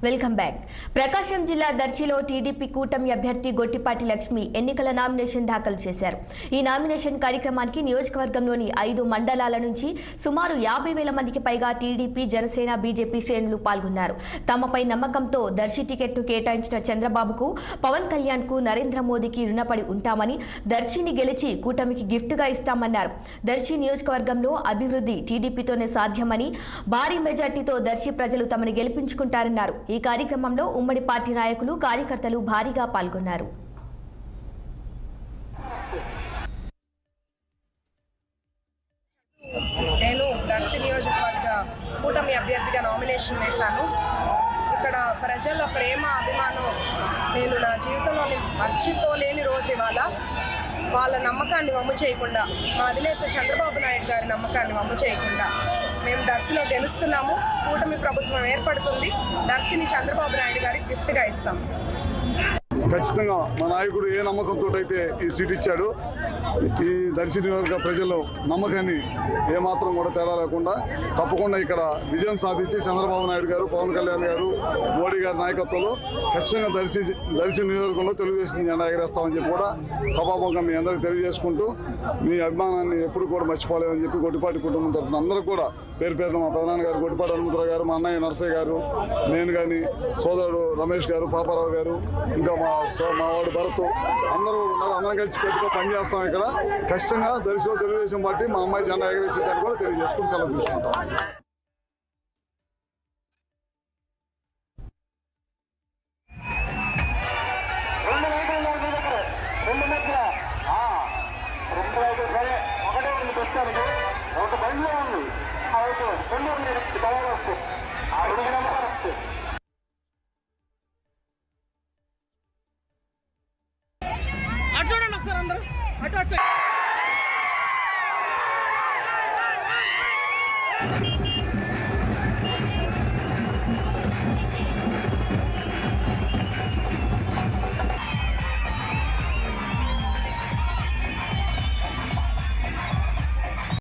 Welcome back. ప్రకాశం జిల్లా దర్శిలో TDP కూటమి అభ్యర్థి గొట్టిపాటి లక్ష్మి ఎన్నికల నామినేషన్ దాఖలు చేశారు. ఈ నామినేషన్ కార్యక్రమానికి నియోజకవర్గంలోని 5 మండలాల నుంచి సుమారు 50,000 మందికి పైగా టీడీపీ, జనసేన, బీజేపీ శ్రేణులు పాల్గొన్నారు. తమపై నమ్మకంతో దర్శి టికెట్ను కేటాయించిన చంద్రబాబుకు, పవన్ కళ్యాణ్ కు, నరేంద్ర మోదీకి రుణపడి ఉంటామని, దర్శిని గెలిచి కూటమికి గిఫ్ట్గా ఇస్తామన్నారు. దర్శి నియోజకవర్గంలో అభివృద్ధి టీడీపీతోనే సాధ్యమని, భారీ మెజార్టీతో దర్శి ప్రజలు తమను గెలిపించుకుంటారన్నారు. ఈ కార్యక్రమంలో ఉమ్మడి పార్టీ నాయకులు, కార్యకర్తలు భారీగా పాల్గొన్నారు. నేను దర్శి నియోజకవర్గ కూటమి అభ్యర్థిగా నామినేషన్ వేశాను. ఇక్కడ ప్రజల ప్రేమ, అభిమానం నేను నా జీవితంలో మర్చిపోలేని రోజు ఇవాళ. వాళ్ళ నమ్మకాన్ని వమ్ము చేయకుండా, మా అధినేత చంద్రబాబు నాయుడు గారి నమ్మకాన్ని వమ్ము చేయకుండా మేము దర్శిలో గెలుస్తున్నాము. కూటమి ప్రభుత్వం ఏర్పడుతుంది. దర్శిని చంద్రబాబు నాయుడు గారికి గిఫ్ట్గా ఇస్తాం. ఖచ్చితంగా మా నాయకుడు ఏ నమ్మకంతో అయితే ఈ సీట్ ఇచ్చాడు, ఈ దర్శి నియోజకవర్గ ప్రజలు నమ్మకాన్ని ఏమాత్రం కూడా తేడా లేకుండా తప్పకుండా ఇక్కడ విజయం సాధించి చంద్రబాబు నాయుడు గారు, పవన్ కళ్యాణ్ గారు, మోడీ గారి నాయకత్వంలో ఖచ్చితంగా దర్శి నియోజకవర్గంలో తెలుగుదేశం జెండా ఎగరేస్తామని చెప్పి కూడా సభాముఖంగా మీ అందరికీ తెలియజేసుకుంటూ, మీ అభిమానాన్ని ఎప్పుడు కూడా మర్చిపోలేదని చెప్పి గొట్టిపాటి కుటుంబం తరఫున అందరూ కూడా పేరు పేరున మా ప్రధాని గారు, గొట్టిపాటి హనుమంతరావు గారు, మా అన్నయ్య నరసయ్య గారు, నేను కానీ, సోదరుడు రమేష్ గారు, పాపారావు గారు, ఇంకా మా వాడు భరత్, అందరూ ఉన్నారు. అందరం కలిసి పెద్దగా పనిచేస్తాం. ఇక్కడ ఖచ్చితంగా దర్శిలో తెలుగుదేశం పార్టీ మా అమ్మాయి జెండా ఎగరేసేదాన్ని కూడా తెలియజేసుకుని సెలవు తీసుకుంటాం. చూడండి ఒకసారి అందరూ అటు సైడ్.